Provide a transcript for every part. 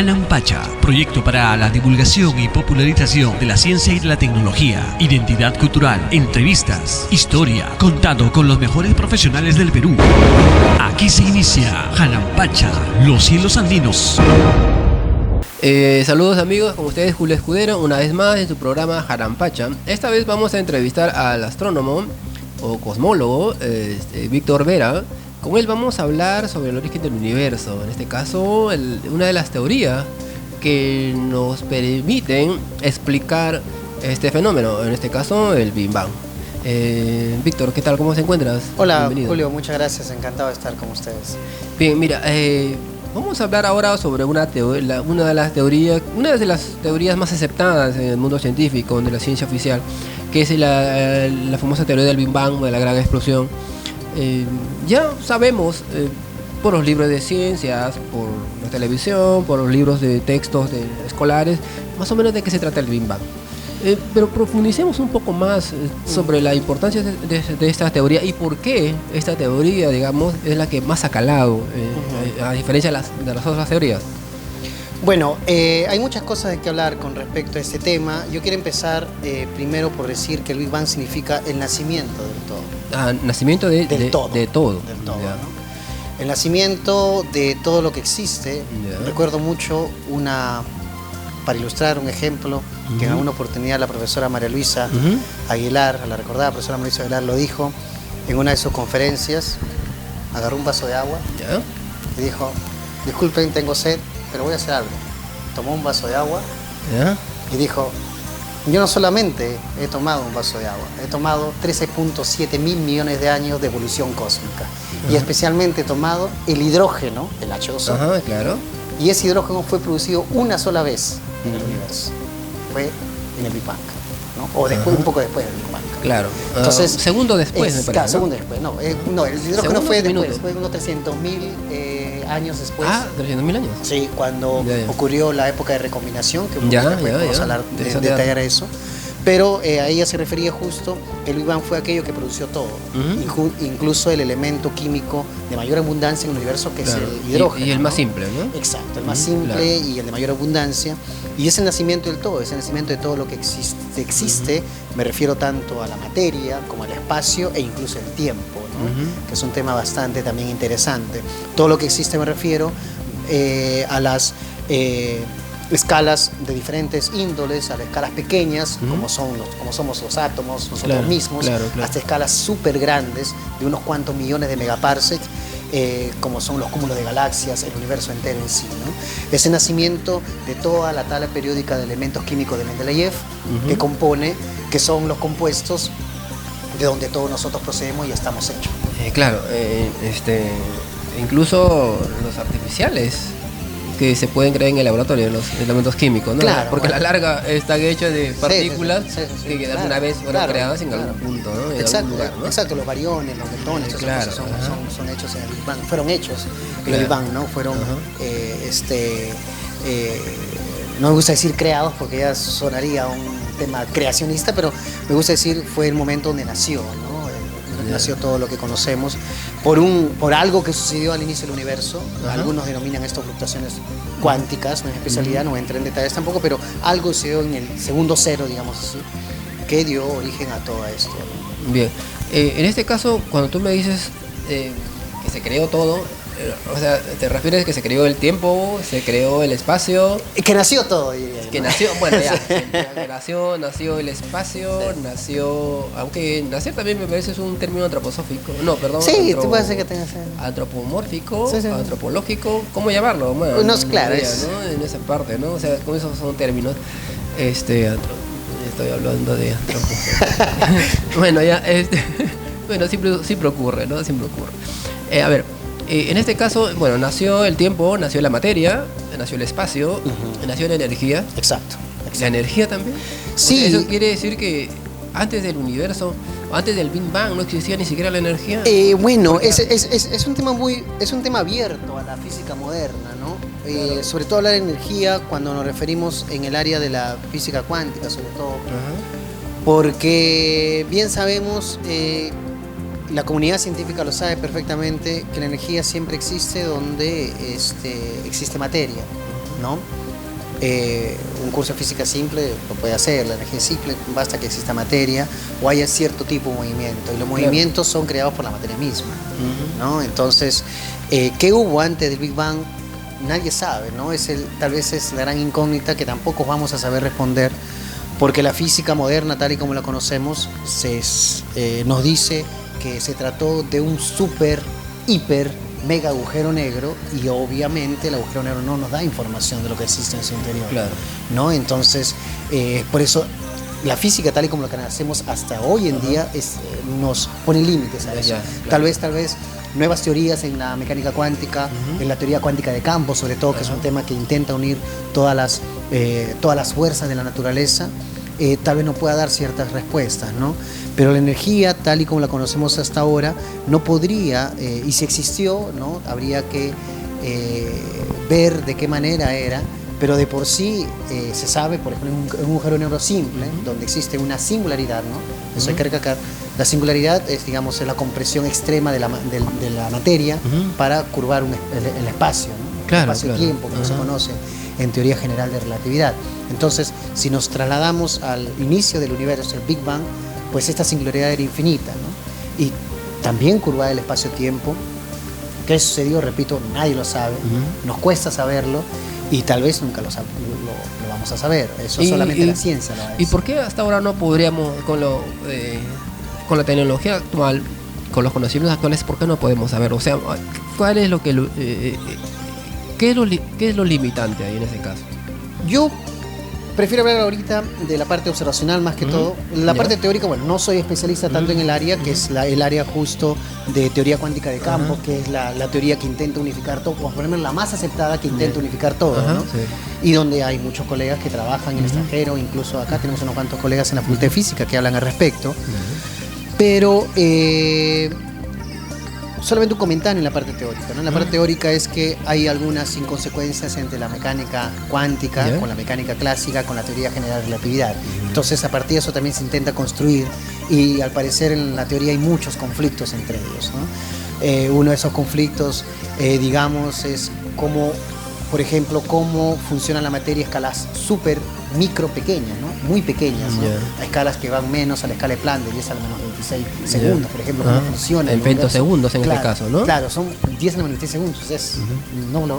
Hanan Pacha, proyecto para la divulgación y popularización de la ciencia y de la tecnología, identidad cultural, entrevistas, historia, contado con los mejores profesionales del Perú. Aquí se inicia Hanan Pacha, los cielos andinos. Saludos amigos, con ustedes Julio Escudero, una vez más en su programa Hanan Pacha. Esta vez vamos a entrevistar al astrónomo o cosmólogo Víctor Vera. Con él vamos a hablar sobre el origen del universo, en este caso una de las teorías que nos permiten explicar este fenómeno, en este caso el Big Bang. Víctor, ¿qué tal? ¿Cómo te encuentras? Hola. Bienvenido. Julio, muchas gracias, encantado de estar con ustedes. Bien, mira, vamos a hablar ahora sobre una de las teorías más aceptadas en el mundo científico, de la ciencia oficial, que es la famosa teoría del Big Bang, de la gran explosión. Ya sabemos por los libros de ciencias, por la televisión, por los libros de textos escolares, más o menos de qué se trata el Big Bang. Pero profundicemos un poco más sobre la importancia de esta teoría y por qué esta teoría, digamos, es la que más ha calado, a diferencia de las otras teorías. Bueno, hay muchas cosas de que hablar con respecto a este tema. Yo quiero empezar primero por decir que el Big Bang significa el nacimiento del todo. Nacimiento del todo. Del todo, Ya. ¿no? El nacimiento de todo lo que existe. Ya. Recuerdo mucho para ilustrar un ejemplo, que en alguna oportunidad la profesora María Luisa Aguilar, la recordada profesora María Luisa Aguilar, lo dijo en una de sus conferencias. Agarró un vaso de agua ¿Ya? y dijo: disculpen, tengo sed, pero voy a hacer algo. Tomó un vaso de agua ¿Ya? y dijo: yo no solamente he tomado un vaso de agua, he tomado 13.7 mil millones de años de evolución cósmica. Y especialmente he tomado el hidrógeno, el H2O. Ajá, claro. Y ese hidrógeno fue producido una sola vez en el universo. Fue en el Big Bang, ¿no? O después, un poco después del Big Bang. Claro. Entonces, segundo después, me parece. Claro, ¿no? segundo después. No, el hidrógeno Segundo fue minuto. después, fue unos 300.000 años después. 300.000 años. Sí, cuando Ya. ocurrió la época de recombinación, que Ya, después vamos a hablar Interesante. detallar eso. Pero a ella se refería justo, el Big Bang fue aquello que produció todo, incluso el elemento químico de mayor abundancia en el universo, que Claro. es el hidrógeno. Y el más ¿no? simple, ¿no? Exacto, el más simple y el de mayor abundancia. Y es el nacimiento del todo, es el nacimiento de todo lo que existe. Me refiero tanto a la materia como al espacio e incluso el tiempo, ¿no? Que es un tema bastante también interesante. Todo lo que existe me refiero a las escalas de diferentes índoles, a las escalas pequeñas, como somos los átomos, nosotros mismos, hasta escalas súper grandes de unos cuantos millones de megaparsecs, como son los cúmulos de galaxias, el universo entero en sí, ¿no? Ese nacimiento de toda la tabla periódica de elementos químicos de Mendeleev, que son los compuestos de donde todos nosotros procedemos y estamos hechos. Claro, incluso los artificiales que se pueden crear en el laboratorio, los elementos químicos, ¿no? Claro, porque bueno. a la larga están hechos de partículas sí, que alguna vez fueron creadas en algún punto, ¿no? En algún lugar, ¿no? Exacto, los bariones, los leptones, esas cosas son hechos en el Big Bang, fueron hechos en el Big Bang, ¿no? Fueron, no me gusta decir creados porque ya sonaría un tema creacionista, pero me gusta decir fue el momento donde nació, ¿no? Nació todo lo que conocemos por algo que sucedió al inicio del universo. Algunos denominan esto fluctuaciones cuánticas, no es especialidad, no entré en detalles tampoco, pero algo sucedió en el segundo cero, digamos así, que dio origen a todo esto, ¿no? Bien, en este caso, cuando tú me dices que se creó todo, o sea, ¿te refieres que se creó el tiempo, se creó el espacio? Que nació todo, diría yo. Que nació, bueno, ya, que nació el espacio, nació, aunque nacer también me parece es un término antroposófico, no, perdón. Sí, tú puedes ser que tengas... Antropomórfico, Sí. antropológico, ¿cómo llamarlo? Bueno, No, claro, ¿no? En esa parte, ¿no? O sea, con esos son términos, estoy hablando de antropología. Bueno, ya, bueno, siempre ocurre, ¿no? Siempre ocurre. A ver, en este caso, bueno, nació el tiempo, nació la materia, nació el espacio, nació la energía. Exacto. ¿La energía también? Sí. O sea, eso quiere decir que antes del universo, antes del Big Bang, no existía ni siquiera la energía. Bueno, Porque, es un tema abierto a la física moderna, ¿no? Claro. Sobre todo hablar de energía cuando nos referimos en el área de la física cuántica, sobre todo, porque bien sabemos, la comunidad científica lo sabe perfectamente, que la energía siempre existe donde existe materia. ¿no? Un curso de física simple lo puede hacer, la energía es simple, basta que exista materia o haya cierto tipo de movimiento, y los movimientos son creados por la materia misma, ¿no? Entonces, ¿qué hubo antes del Big Bang? Nadie sabe, ¿no? Tal vez es la gran incógnita que tampoco vamos a saber responder, porque la física moderna, tal y como la conocemos, nos dice que se trató de un super, hiper, mega agujero negro, y obviamente el agujero negro no nos da información de lo que existe en su interior, Claro. ¿no? Entonces, por eso la física, tal y como la conocemos hasta hoy en día, nos pone límites a eso. Ya, claro. Tal vez nuevas teorías en la mecánica cuántica, en la teoría cuántica de campo, sobre todo, que es un tema que intenta unir todas las fuerzas de la naturaleza, tal vez no pueda dar ciertas respuestas, ¿no? Pero la energía, tal y como la conocemos hasta ahora, no podría, y si existió, ¿no? Habría que ver de qué manera era, pero de por sí se sabe, por ejemplo, en un agujero negro simple, donde existe una singularidad, ¿no? Eso hay que recalcar. La singularidad es, digamos, la compresión extrema de la materia para curvar el espacio, ¿no? Claro, El espacio-tiempo, como se conoce en teoría general de relatividad. Entonces, si nos trasladamos al inicio del universo, el Big Bang, pues esta singularidad era infinita, ¿no? Y también curvaba el espacio-tiempo. ¿Qué sucedió? Repito, nadie lo sabe, nos cuesta saberlo, y tal vez nunca lo vamos a saber. Eso solamente la ciencia lo va a decir. ¿Y por qué hasta ahora no podríamos, con la tecnología actual, con los conocimientos actuales, por qué no podemos saber? O sea, ¿cuál es lo que qué es lo limitante ahí en ese caso? Yo prefiero hablar ahorita de la parte observacional más que todo. La parte teórica, bueno, no soy especialista tanto en el área, que es el área justo de teoría cuántica de campo, que es la teoría que intenta unificar todo, o por ejemplo la más aceptada, que intenta unificar todo, ¿no? Sí. Y donde hay muchos colegas que trabajan en el extranjero, incluso acá tenemos unos cuantos colegas en la Facultad de Física que hablan al respecto. Pero solamente un comentario en la parte teórica, ¿no? En la parte teórica es que hay algunas inconsecuencias entre la mecánica cuántica con la mecánica clásica, con la teoría general de relatividad. Entonces, a partir de eso también se intenta construir, y al parecer en la teoría hay muchos conflictos entre ellos, ¿no? Uno de esos conflictos, digamos, es cómo, por ejemplo, cómo funciona la materia a escalas súper micro pequeñas, ¿no? Muy pequeñas, ¿no? A escalas que van menos a la escala de Planck, de 10 a la menos 26 segundos, por ejemplo, cómo funciona. En femtosegundos en este caso, ¿no? Claro, son 10 a la menos 26 segundos,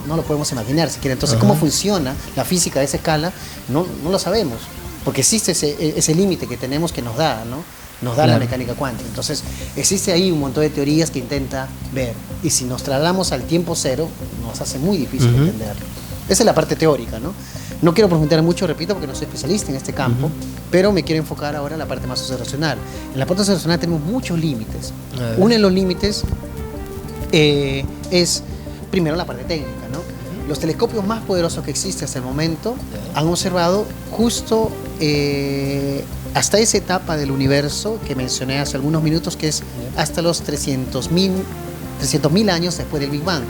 no lo podemos imaginar siquiera. Entonces, cómo funciona la física de esa escala, no lo sabemos, porque existe ese límite que tenemos que nos da, ¿no? Nos da la mecánica cuántica. Entonces, existe ahí un montón de teorías que intenta ver, y si nos trasladamos al tiempo cero, nos hace muy difícil entenderlo. Esa es la parte teórica, ¿no? No quiero profundizar mucho, repito, porque no soy especialista en este campo, pero me quiero enfocar ahora en la parte más observacional. En la parte observacional tenemos muchos límites. Uno de los límites es, primero, la parte técnica, ¿no? Los telescopios más poderosos que existen hasta el momento han observado justo hasta esa etapa del universo que mencioné hace algunos minutos, que es hasta los 300.000 años después del Big Bang,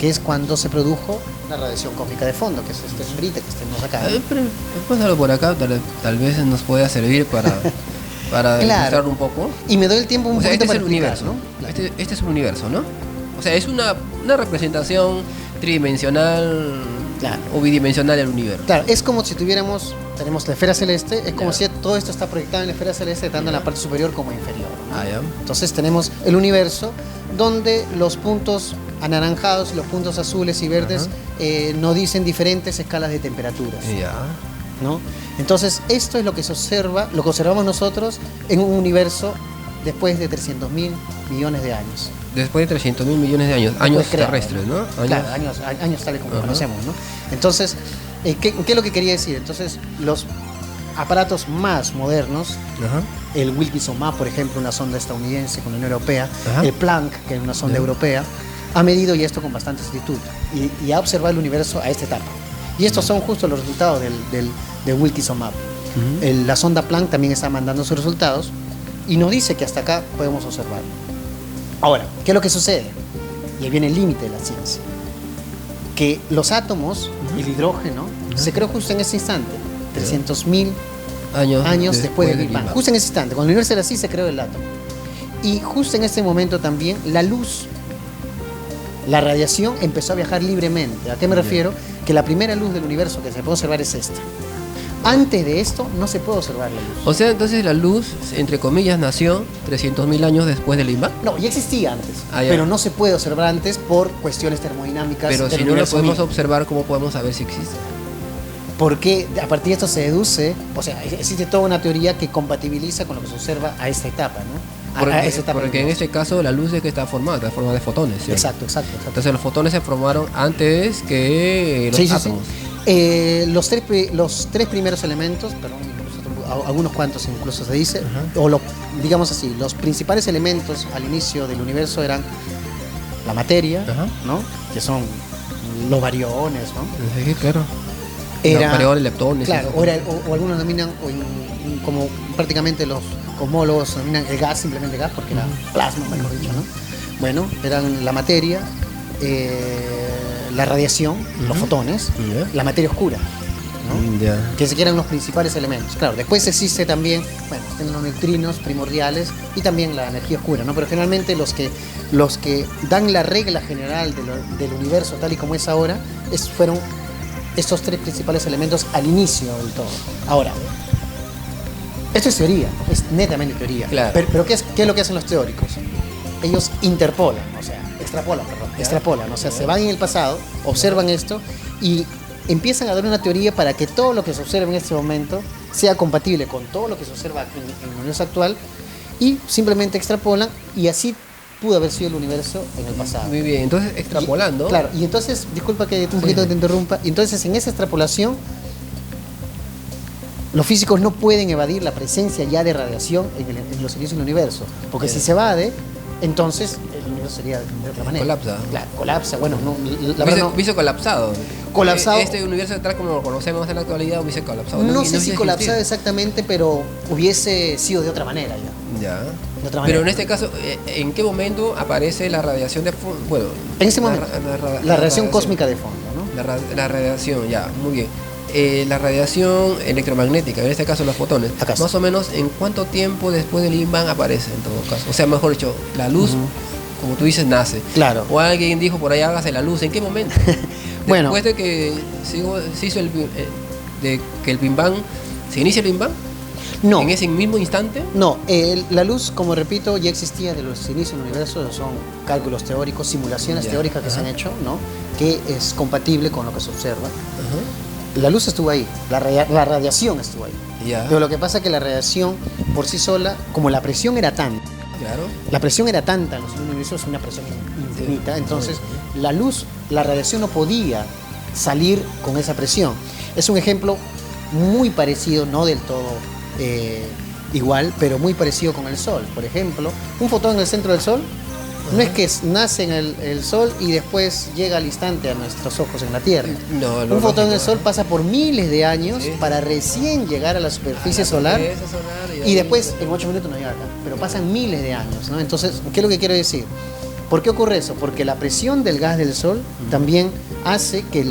que es cuando se produjo la radiación cósmica de fondo, que es este sombrita que tenemos acá, ¿no? Pásalo por acá, tal vez nos pueda servir para ilustrar un poco. Y me doy el tiempo un poquito este para es el universo, ¿no? Claro. Este es un universo, ¿no? O sea, es una representación tridimensional o bidimensional del universo. Claro, es como si tenemos la esfera celeste, es como si todo esto está proyectado en la esfera celeste, tanto en la parte superior como inferior, ¿no? Entonces tenemos el universo, donde los puntos anaranjados, los puntos azules y verdes nos dicen diferentes escalas de temperaturas, ¿no? Entonces, esto es lo que se observa, lo que observamos nosotros en un universo después de 300.000 millones de años. Después de 300.000 millones de años, años terrestres, ¿no? Claro, años tales como conocemos, ¿no? Entonces, ¿qué es lo que quería decir? Entonces, los aparatos más modernos, el Wilkinson Map, por ejemplo, una sonda estadounidense con la Unión Europea, el Planck, que es una sonda europea, ha medido, y esto con bastante exactitud, y ha observado el universo a esta etapa. Y estos son justo los resultados del Wilkinson Map. La sonda Planck también está mandando sus resultados y nos dice que hasta acá podemos observar. Ahora, ¿qué es lo que sucede? Y ahí viene el límite de la ciencia. Que los átomos, el hidrógeno, se creó justo en ese instante, 300.000 años después del Big Bang. Justo en ese instante, cuando el universo era así, se creó el átomo. Y justo en ese momento también la luz la radiación empezó a viajar libremente. ¿A qué me refiero? Que la primera luz del universo que se puede observar es esta. Antes de esto no se puede observar la luz. O sea, entonces la luz, entre comillas, nació 300.000 años después del Big Bang. No, ya existía antes, Ah, ya. pero no se puede observar antes por cuestiones termodinámicas. Pero del si no lo universo podemos mismo. observar, ¿cómo podemos saber si existe? Porque a partir de esto se deduce, o sea, existe toda una teoría que compatibiliza con lo que se observa a esta etapa, ¿no? A esa etapa Porque del en universo. este caso la luz es que está formada de fotones. ¿sí? Exacto. Entonces los fotones se formaron antes que los Sí. átomos. Los tres primeros elementos, perdón, incluso algunos cuantos incluso se dice, Ajá. o digamos así, los principales elementos al inicio del universo eran la materia, Ajá. ¿no? Que son los bariones, ¿no? Sí, claro. Era- Variadores, leptones. Claro, eso. o algunos denominan, como prácticamente los cosmólogos denominan el gas, simplemente gas, porque era plasma, mejor dicho, ¿no? Bueno, eran la materia, la radiación, los Ujú. fotones, Ya. la materia oscura, ¿no? Ya. Que se eran los principales elementos. Claro, después existe también, bueno, están los neutrinos primordiales y también la energía oscura, ¿no? Pero generalmente los que dan la regla general del universo tal y como es ahora, fueron estos tres principales elementos al inicio del todo. Ahora, esto es teoría, es netamente teoría. Claro. Pero ¿qué es lo que hacen los teóricos? Ellos interpolan, o sea, extrapolan, o sea, se van en el pasado, observan esto y empiezan a dar una teoría para que todo lo que se observa en este momento sea compatible con todo lo que se observa en el universo actual y simplemente extrapolan y así pudo haber sido el universo en el pasado. Muy bien, entonces extrapolando. Claro, y entonces, disculpa que un poquito te interrumpa, y entonces en esa extrapolación los físicos no pueden evadir la presencia ya de radiación en los inicios del universo, porque si se evade, entonces el universo sería de otra manera. Colapsa. Claro, colapsa, bueno, no, la verdad no, Hubiese colapsado. Colapsado. Este universo tal como lo conocemos en la actualidad hubiese colapsado. no sé si hubiese colapsado existido. exactamente, pero hubiese sido de otra manera ya. Ya. De otra manera. Pero en este caso, ¿en qué momento aparece la radiación de fondo? Bueno, En ese momento, la radiación cósmica de fondo, ¿no? La radiación, ya, muy bien. La radiación electromagnética, en este caso los fotones, ¿Acaso? más o menos en cuánto tiempo después del Big Bang aparece en todo caso. O sea, mejor dicho, la luz, como tú dices, nace. Claro. O alguien dijo por ahí, hágase la luz, ¿en qué momento? Bueno. Después de que se hizo de que el Big Bang, se inicia el Big Bang, No. en ese mismo instante. No, la luz, como repito, ya existía de los inicios del universo, son cálculos teóricos, simulaciones Ya, teóricas que se han ajá. hecho, ¿no? Que es compatible con lo que se observa. Ajá. La luz estuvo ahí, la radiación estuvo ahí. Ya. Pero lo que pasa es que la radiación por sí sola, como la presión era tanta, Claro. la presión era tanta en los universos, es una presión infinita, entonces la luz, la radiación no podía salir con esa presión. Es un ejemplo muy parecido, no del todo igual, pero muy parecido con el Sol. Por ejemplo, un fotón en el centro del Sol no es que nace en el Sol y después llega al instante a nuestros ojos en la Tierra. No, Un fotón en el lógico, Sol pasa por miles de años Sí. para recién llegar a la superficie a la solar. superficie solar Y después, en 8 minutos no llega acá, pero pasan miles de años, ¿no? Entonces, ¿qué es lo que quiero decir? ¿Por qué ocurre eso? Porque la presión del gas del Sol también hace que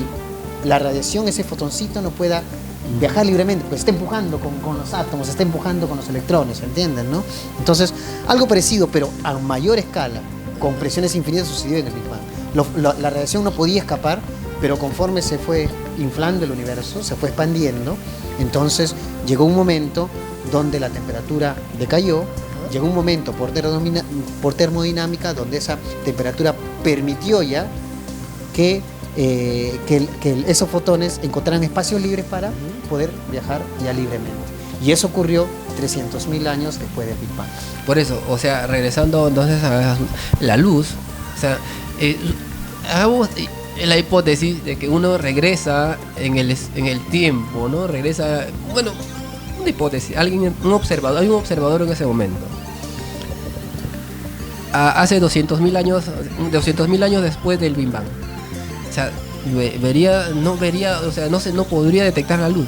la radiación, ese fotoncito, no pueda viajar libremente, porque está empujando con los átomos, está empujando con los electrones, ¿entienden, no? Entonces, algo parecido, pero a mayor escala, con presiones infinitas, sucedió en el Big Bang. La radiación no podía escapar, pero conforme se fue inflando el universo, se fue expandiendo, entonces llegó un momento donde la temperatura decayó, llegó un momento por termodinámica donde esa temperatura permitió ya que esos fotones encontraran espacios libres para poder viajar ya libremente. Y eso ocurrió 300.000 años después del Big Bang. Por eso, o sea, regresando entonces a la luz, o sea, hagamos la hipótesis de que uno regresa en el tiempo, ¿no? Regresa, bueno, una hipótesis, hay un observador en ese momento. Hace 200.000 años después del Big Bang. O sea, no podría detectar la luz.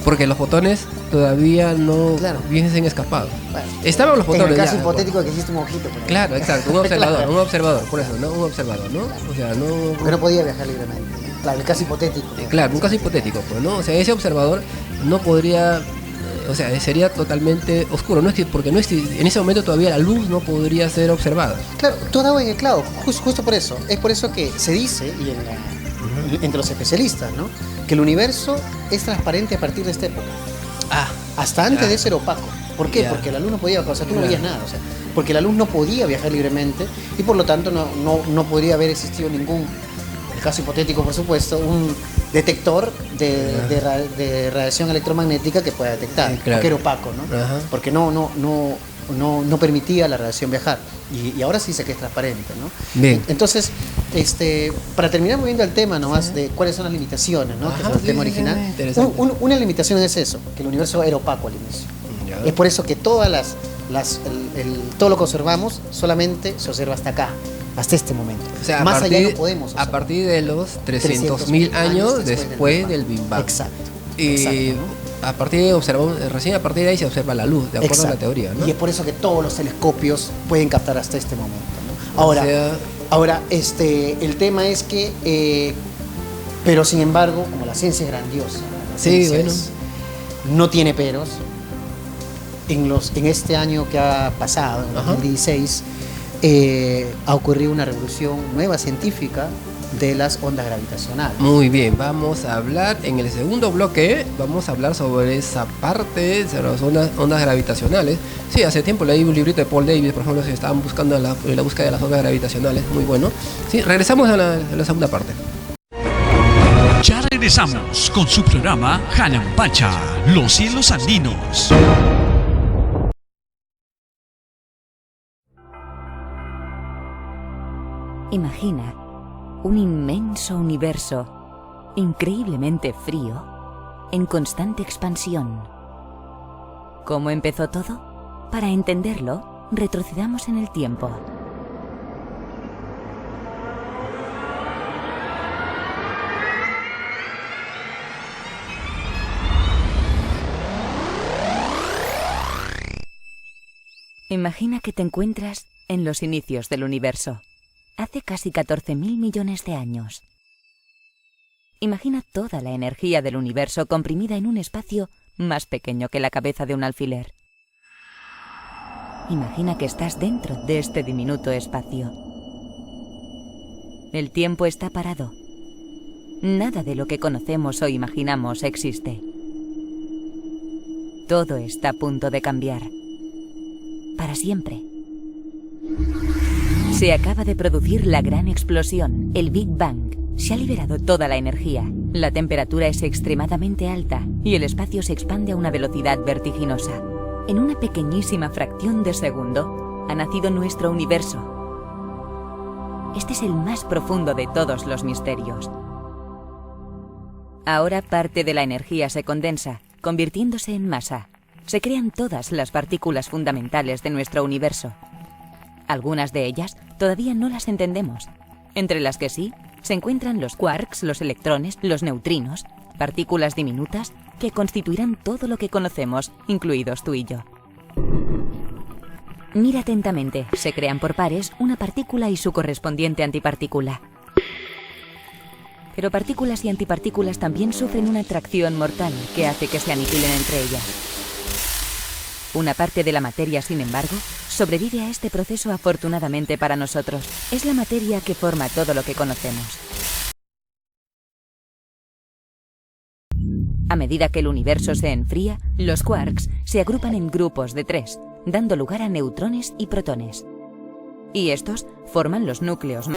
Porque los fotones todavía no Claro. hubiesen escapado. Bueno, Estaban los fotones. en el caso ya, hipotético de que existe un ojito. por Claro, ejemplo. exacto, un Claro. observador, por eso, ¿no? Un observador, ¿no? O sea, no. Porque no podía viajar libremente. Claro, el caso hipotético. Claro, un caso hipotético, pues, ¿no? O sea, ese observador no podría o sea, sería totalmente oscuro. No es que, porque no es, en ese momento todavía la luz no podría ser observada. Claro, tú has dado en el clavo, justo por eso. Es por eso que se dice, entre los especialistas, ¿no?, que el universo es transparente a partir de esta época. Hasta antes de eso era opaco. ¿Por qué? Porque la luz no podía, o sea, tú no veías nada, o sea, porque la luz no podía viajar libremente y por lo tanto no podría haber existido ningún, en el caso hipotético por supuesto, un detector de radiación electromagnética que pueda detectar, porque era opaco, ¿no? Porque no permitía la radiación viajar. Y ahora sí sé que es transparente, ¿no? Bien. Entonces, para terminar moviendo el tema nomás de cuáles son las limitaciones, ¿no?, que es el tema original. Una limitación es eso, que el universo era opaco al inicio. Es por eso que todas todo lo que observamos solamente se observa hasta acá, hasta este momento. O sea, más allá no podemos observar. A partir de los 300.000 años después del Big Bang. Exacto. Y a partir de recién a partir de ahí se observa la luz, de acuerdo a la teoría, ¿no? Y es por eso que todos los telescopios pueden captar hasta este momento, ¿no? Ahora, el tema es que, pero sin embargo, como la ciencia es grandiosa, no tiene peros. En este año que ha pasado, en 2016, ha ocurrido una revolución nueva científica de las ondas gravitacionales. Muy bien, vamos a hablar en el segundo bloque, vamos a hablar sobre esa parte, sobre las ondas gravitacionales. Sí, hace tiempo leí un librito de Paul Davies, por ejemplo, si estaban buscando la búsqueda de las ondas gravitacionales, muy bueno. Sí, regresamos a la segunda parte. Ya regresamos con su programa Hanampacha, los cielos andinos. Imagina un inmenso universo, increíblemente frío, en constante expansión. ¿Cómo empezó todo? Para entenderlo, retrocedamos en el tiempo. Imagina que te encuentras en los inicios del universo, hace casi 14.000 millones de años. Imagina toda la energía del universo comprimida en un espacio más pequeño que la cabeza de un alfiler. Imagina que estás dentro de este diminuto espacio. El tiempo está parado. Nada de lo que conocemos o imaginamos existe. Todo está a punto de cambiar. Para siempre. Se acaba de producir la gran explosión, el Big Bang. Se ha liberado toda la energía. La temperatura es extremadamente alta y el espacio se expande a una velocidad vertiginosa. En una pequeñísima fracción de segundo ha nacido nuestro universo. Este es el más profundo de todos los misterios. Ahora parte de la energía se condensa, convirtiéndose en masa. Se crean todas las partículas fundamentales de nuestro universo. Algunas de ellas todavía no las entendemos. Entre las que sí, se encuentran los quarks, los electrones, los neutrinos, partículas diminutas que constituirán todo lo que conocemos, incluidos tú y yo. Mira atentamente, se crean por pares una partícula y su correspondiente antipartícula. Pero partículas y antipartículas también sufren una atracción mortal que hace que se aniquilen entre ellas. Una parte de la materia, sin embargo, sobrevive a este proceso afortunadamente para nosotros. Es la materia que forma todo lo que conocemos. A medida que el universo se enfría, los quarks se agrupan en grupos de 3, dando lugar a neutrones y protones. Y estos forman los núcleos